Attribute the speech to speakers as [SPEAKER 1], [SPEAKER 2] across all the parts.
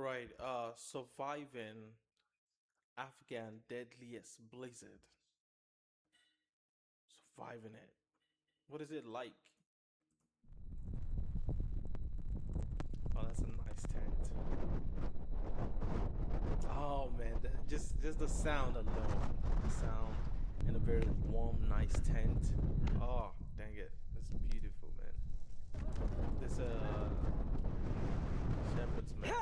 [SPEAKER 1] All right, surviving Afghan Deadliest Blizzard. Surviving it. What is it like? Oh, that's a nice tent. Oh man, just the sound alone. The sound in a very warm, nice tent. Oh, dang it. That's beautiful, man. This shepherd's man.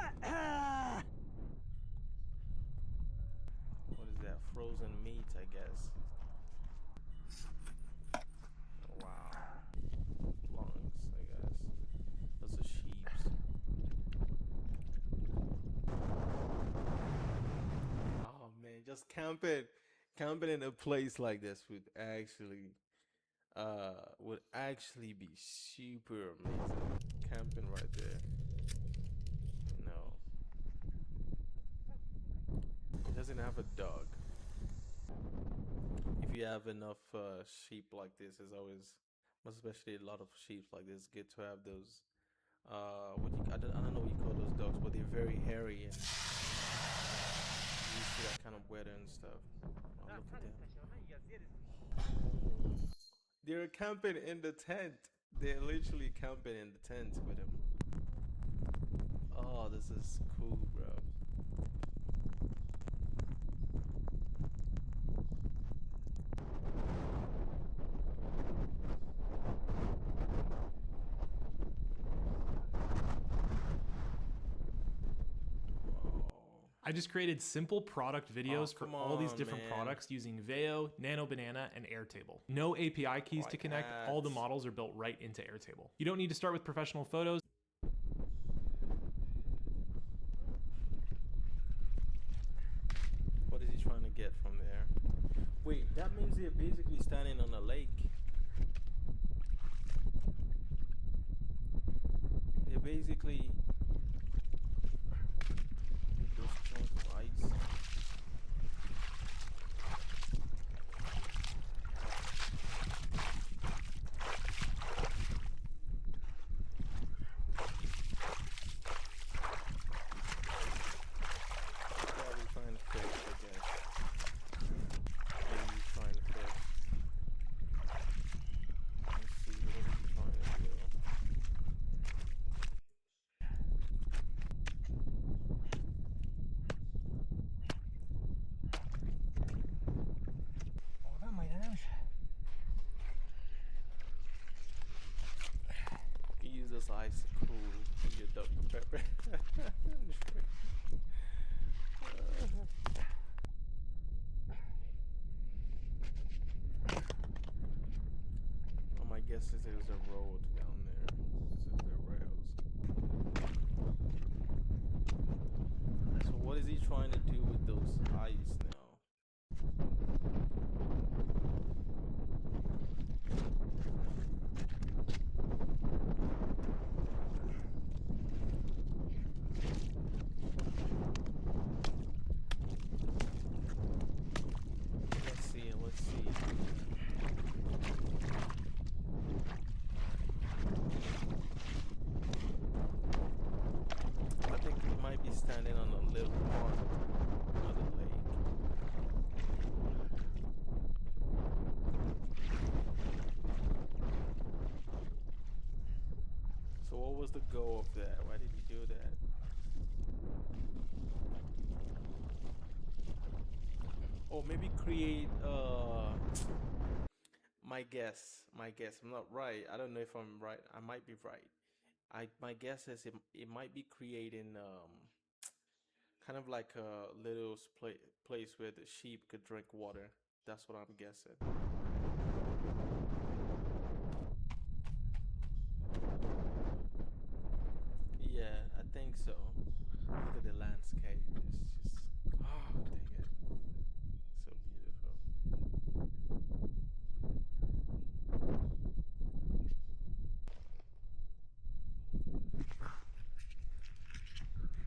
[SPEAKER 1] What is that? Frozen meat, I guess. Oh, wow. Lungs, I guess. Those are sheeps. Oh man, just camping in a place like this would actually be super amazing. Camping right there. No. It doesn't have a dog. If you have enough sheep like this, it's always, especially a lot of sheep like this, good to have those. I don't know what you call those dogs, but they're very hairy and used to that kind of weather and stuff. Oh, look at them. They're camping in the tent. They're literally camping in the tent with him. Oh, this is cool, bro.
[SPEAKER 2] I just created simple product videos for all these different
[SPEAKER 1] man.
[SPEAKER 2] products using Veo, Nano Banana, and Airtable. No API keys to connect, all the models are built right into Airtable. You don't need to start with professional photos.
[SPEAKER 1] What is he trying to get from there? Wait, that means they're basically standing on a lake. They're basically with those chunks of ice. Probably trying to fish, I guess. Maybe he's trying to fish. Let's see, what is he trying to do? You can use this ice to cool your Dr. Pepper. My guess is there's a road down there. So there are rails. So what is he trying to do with those ice now? Let's see. I think he might be standing on a little pond, not a lake. So what was the goal of that? Why did he do that? Or maybe create my guess, I'm not right. I don't know if I'm right. I might be right. My guess is it might be creating kind of like a little place where the sheep could drink water. That's what I'm guessing. Yeah, I think so. Look at the landscape. It's just, oh, dang it. So beautiful.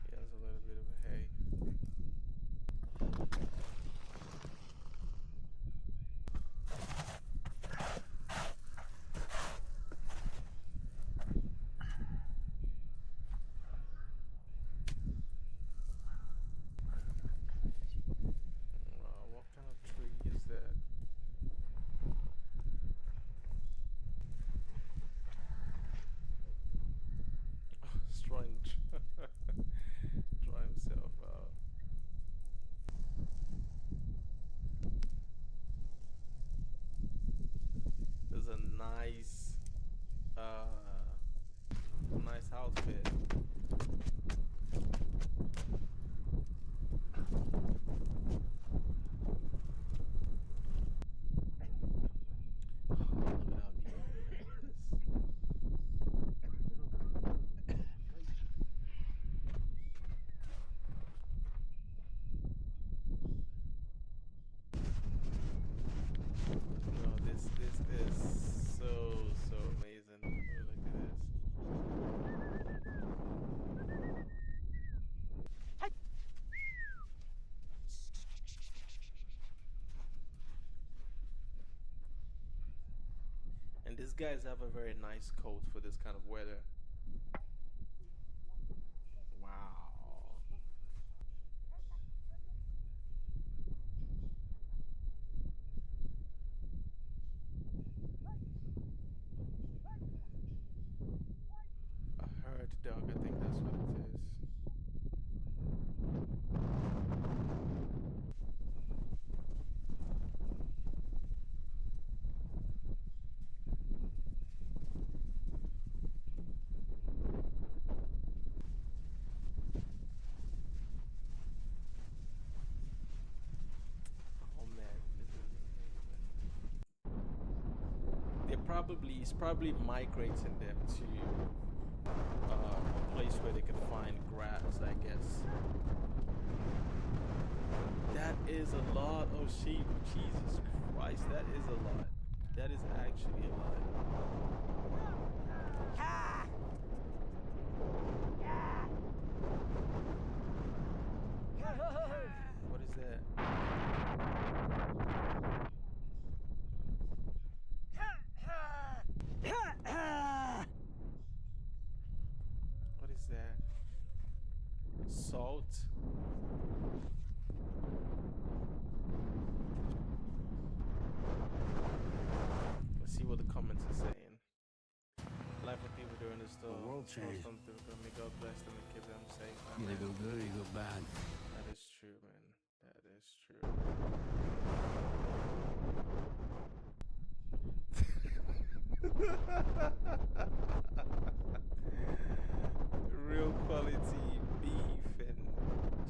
[SPEAKER 1] Yeah, there's a little bit of a hay. a nice outfit. Look at how beautiful that is. No, this is so amazing. Look at this. And these guys have a very nice coat for this kind of weather. Wow. A herd dog, I think that's what it is. Oh man, this is amazing. It's probably migrating them to a place where they can find grass, I guess. That is a lot of sheep. Jesus Christ, that is a lot. That is actually a lot. What is that? What is that? Salt? Let's see what the comments are saying. Life with people during this storm.
[SPEAKER 3] The world changed.
[SPEAKER 1] May God bless them and keep them safe.
[SPEAKER 3] Either go good or you go bad.
[SPEAKER 1] That is true, man. That is true. Real quality beef and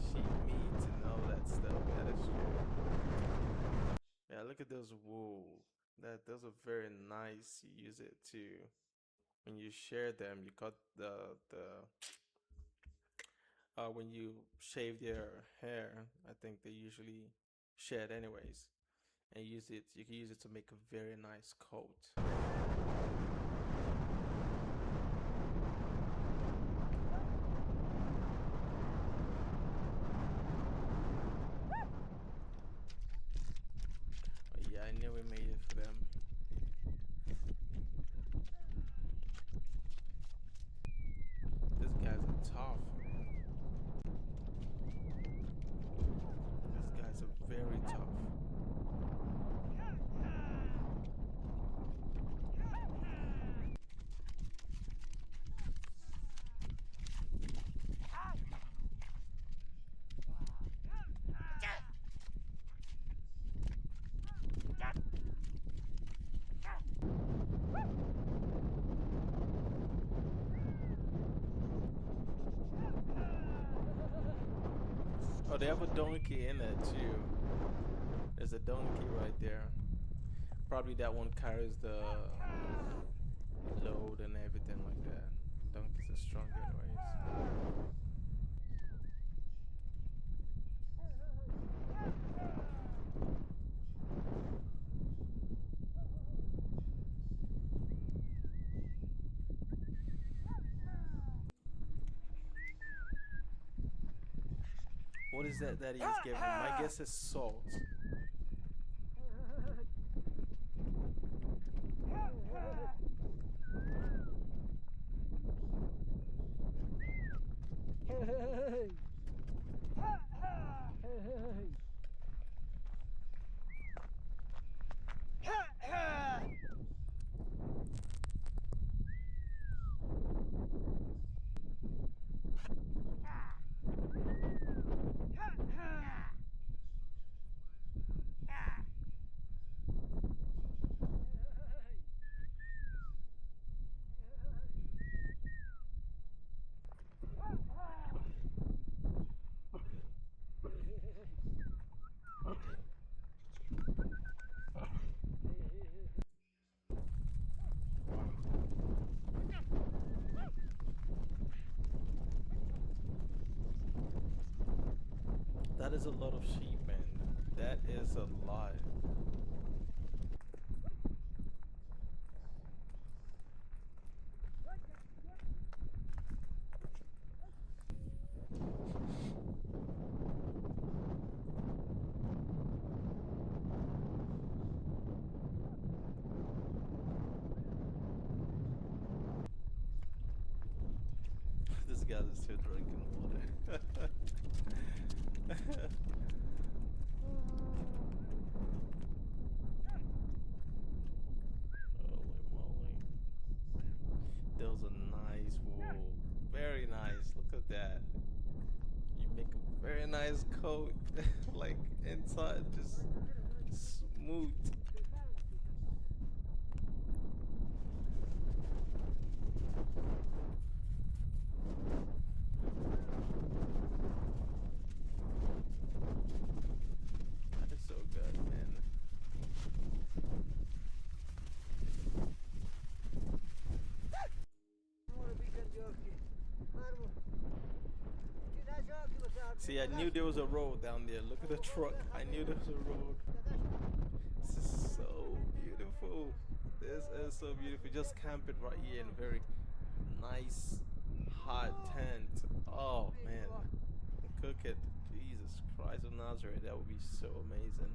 [SPEAKER 1] sheep meat and all that stuff. That is true. Yeah, look at those wool. Those are very nice. You use it to when you share them. You cut the when you shave their hair. I think they usually shed anyways, and use it. You can use it to make a very nice coat. Yeah, I knew we made it for them. These guys are tough, man. These guys are very tough. Oh, they have a donkey in it too. There's a donkey right there. Probably that one carries the load and everything like that. Donkeys are strong anyways. What is that that he's giving? My guess is salt. That is a lot of sheep, man. That is a lot. This guy is still drinking water. Holy moly. That was a nice wool. Very nice. Look at that. You make a very nice coat. Like inside, just smooth. That is so good, man. See, I knew there was a road down there. Look at the truck. I knew there was a road. This is so beautiful. This is so beautiful. Just camp it right here in a very nice, hot tent. Oh, man. And cook it. Jesus Christ of Nazareth. That would be so amazing.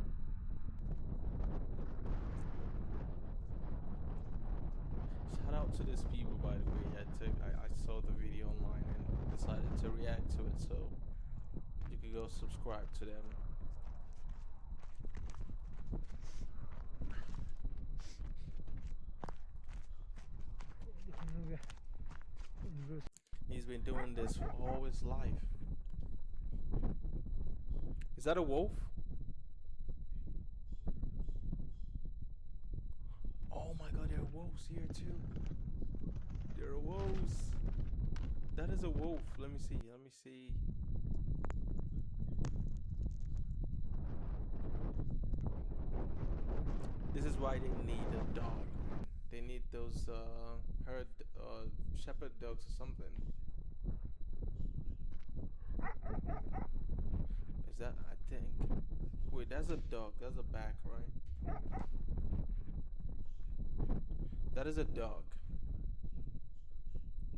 [SPEAKER 1] Shout out to these people, by the way. I saw the video online and decided to react to it, so you can go subscribe to them. He's been doing this for all his life. Is that a wolf? Oh my god, there are wolves here too. There are wolves. That is a wolf. Let me see. Let me see. This is why they need a dog. They need those herd shepherd dogs or something. Is that? I think. Wait, that's a dog. That's a back, right? That is a dog.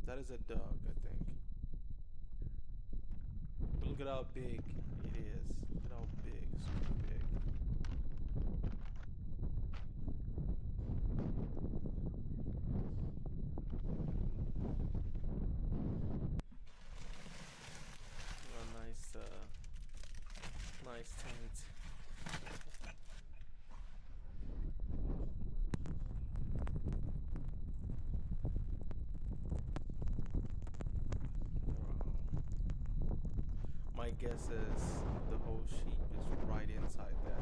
[SPEAKER 1] That is a dog, I think. Look at how big it is. Look at how big. Super big. A nice tent. My guess is the whole sheep is right inside that.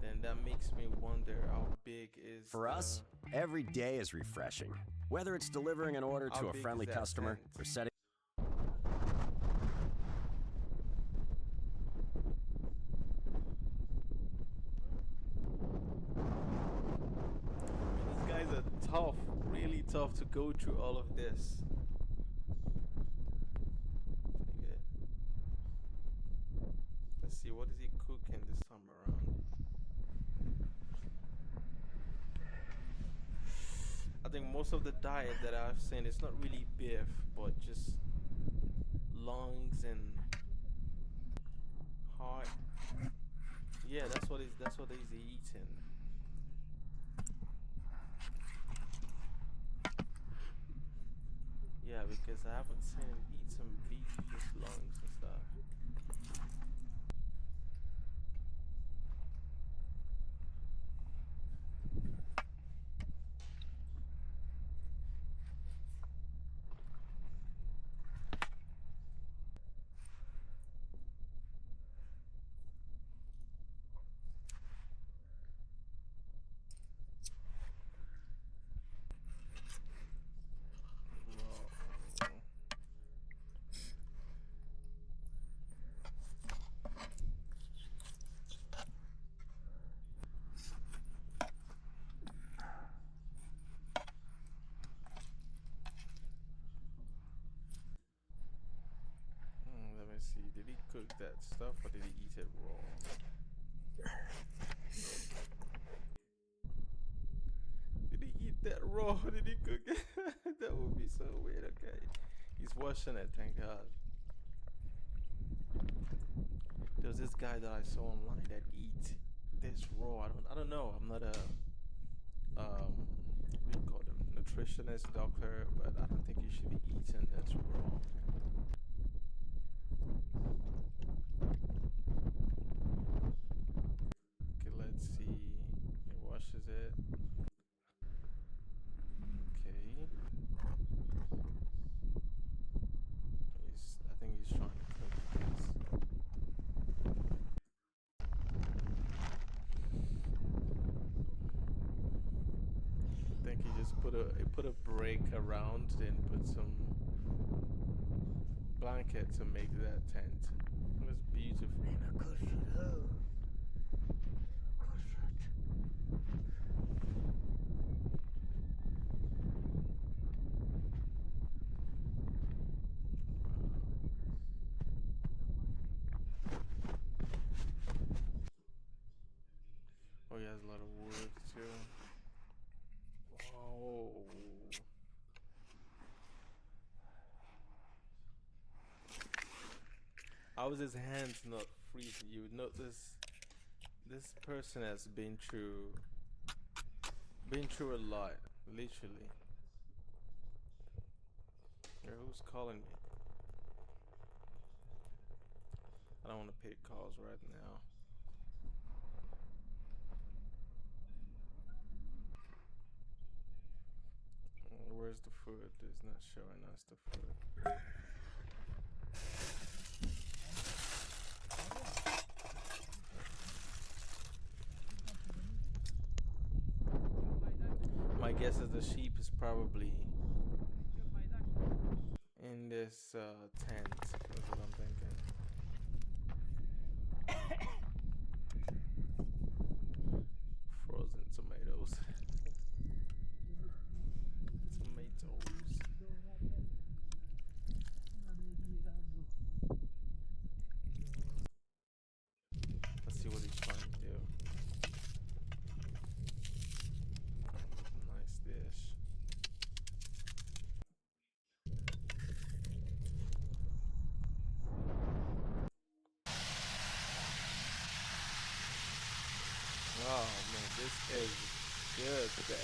[SPEAKER 1] Then that makes me wonder how big is.
[SPEAKER 4] For us, every day is refreshing. Whether it's delivering an order to a friendly customer
[SPEAKER 1] tent?
[SPEAKER 4] or setting.
[SPEAKER 1] These guys are tough, really tough to go through all of this. Let's see, what is he cooking this time around? I think most of the diet that I've seen is not really beef, but just lungs and heart. Yeah, that's what he's eating. Yeah, because I haven't seen him eat some beef, just lungs and stuff. cook that stuff or did he eat it raw? Did he eat that raw? Did he cook it? That would be so weird. Okay, he's washing it. Thank God. There was this guy that I saw online that eat this raw. I don't know. I'm not a what do you call them? Nutritionist, doctor, but I don't think you should be eating this raw. Okay, let's see. He washes it. Okay. I think he's trying to cook this. I think he just put a break around and put some blanket to make that tent. It was beautiful. Oh, he has a lot of wood too. Oh. How is his hands not freezing? You would notice this person has been through a lot, literally. Who's calling me? I don't want to pick calls right now. Where's the food? It's not showing us the food. My guess is the sheep is probably in this tent. That's what I'm thinking. Frozen tomatoes. Let's see what he's trying to do. Nice dish. Oh man, this is good. That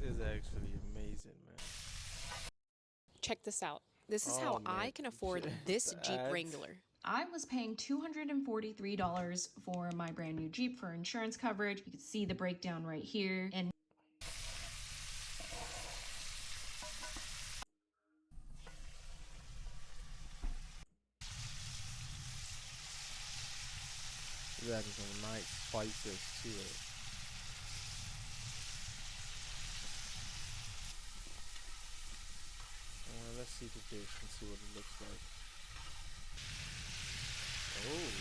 [SPEAKER 1] is actually amazing, man.
[SPEAKER 5] Check this out. This is how I can afford this Jeep Wrangler.
[SPEAKER 6] I was paying $243 for my brand new Jeep for insurance coverage. You can see the breakdown right here. And
[SPEAKER 1] that is some nice spices to it. Let's see the dish and see what it looks like. Oh.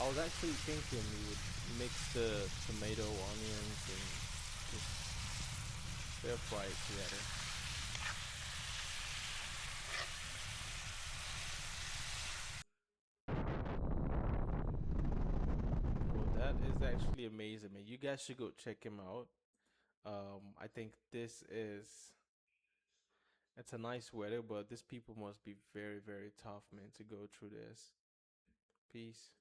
[SPEAKER 1] I was actually thinking we would mix the tomato, onions, and just stir fry it together. Well, that is actually amazing, man. You guys should go check him out. I think it's a nice weather, but these people must be very, very tough, man, to go through this. Peace.